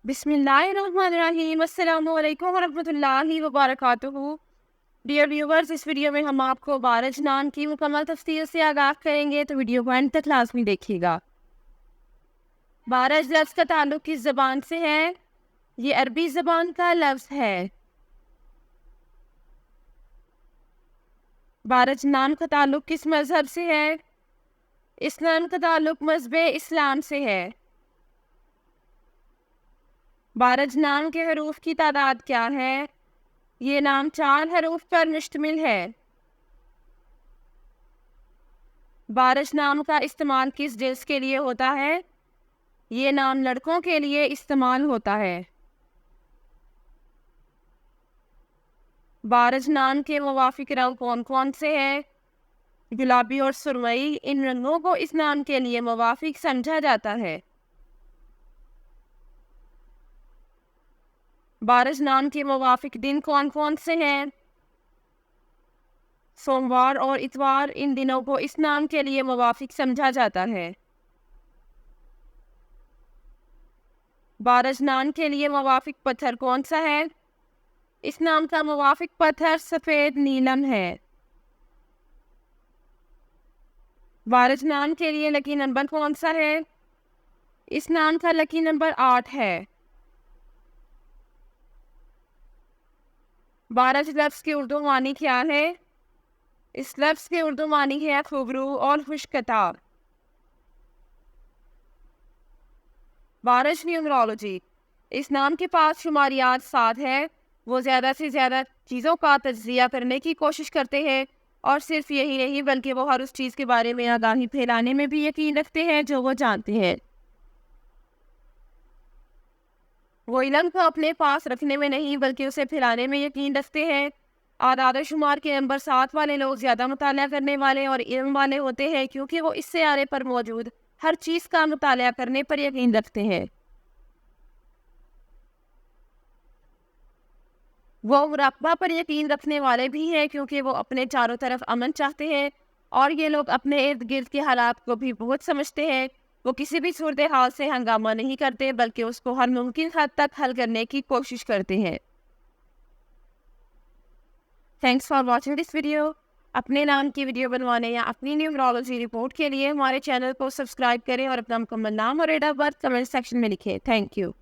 बिस्मिल्लाहिर्रहमानिर्रहीम। अस्सलाम वालेकुम वरहमतुल्लाहि वबरकातुहू। डियर व्यूवर्स, इस वीडियो में हम आपको बारज नाम की मुकम्मल तफसीर से आगाह करेंगे, तो वीडियो को एंड तक लाजमी देखिएगा। बारज लफ्ज़ का ताल्लुक किस ज़बान से है? ये अरबी ज़बान का लफ्ज़ है। बारज नाम का ताल्लुक किस मज़हब से है? इस नाम का ताल्लुक मज़हब इस्लाम से है। बारज नाम के हरूफ की तादाद क्या है? ये नाम 4 हरूफ पर मुश्तमिल है। बारज नाम का इस्तेमाल किस जिन्स के लिए होता है? ये नाम लड़कों के लिए इस्तेमाल होता है। बारज नाम के मुवाफिक रंग कौन कौन से हैं? गुलाबी और सुरमई, इन रंगों को इस नाम के लिए मुवाफिक समझा जाता है। बारज नाम के मुवाफिक दिन कौन कौन से हैं? सोमवार और इतवार, इन दिनों को इस नाम के लिए मुवाफिक समझा जाता है। बारज नाम के लिए मुवाफिक पत्थर कौन सा है? इस नाम का मुवाफिक पत्थर सफ़ेद नीलम है। बारज नाम के लिए लकी नंबर कौन सा है? इस नाम का लकी नंबर 8 है। बारज लफ्ज़ की उर्दू मानी क्या है? इस लफ्ज़ की उर्दू मानी है खुबरू और खुशकताब। बारज न्यूमरोलॉजी, इस नाम के पास शुमारियात 7 है। वो ज़्यादा से ज़्यादा चीज़ों का तज्ज़िया करने की कोशिश करते हैं, और सिर्फ यही नहीं बल्कि वो हर उस चीज़ के बारे में आगाही फैलाने में भी यकीन रखते हैं जो वो जानते हैं। वो इल्म को अपने पास रखने में नहीं बल्कि उसे फैलाने में यकीन रखते हैं। आदाद शुमार के नंबर 7 वाले लोग ज़्यादा मुताला करने वाले और इल्म वाले होते हैं, क्योंकि वो इससे आरे पर मौजूद हर चीज़ का मुताला करने पर यकीन रखते हैं। वो मुराकबा पर यकीन रखने वाले भी हैं, क्योंकि वो अपने चारों तरफ अमन चाहते हैं, और ये लोग अपने इर्द गिर्द के हालात को भी बहुत समझते हैं। वो किसी भी सूरत हाल से हंगामा नहीं करते बल्कि उसको हर मुमकिन हद तक हल करने की कोशिश करते हैं। Thanks for watching this video. अपने नाम की वीडियो बनवाने या अपनी न्यूमरोलॉजी रिपोर्ट के लिए हमारे चैनल को सब्सक्राइब करें और अपना मुकम्मल नाम और date of birth comment section में लिखें। Thank you.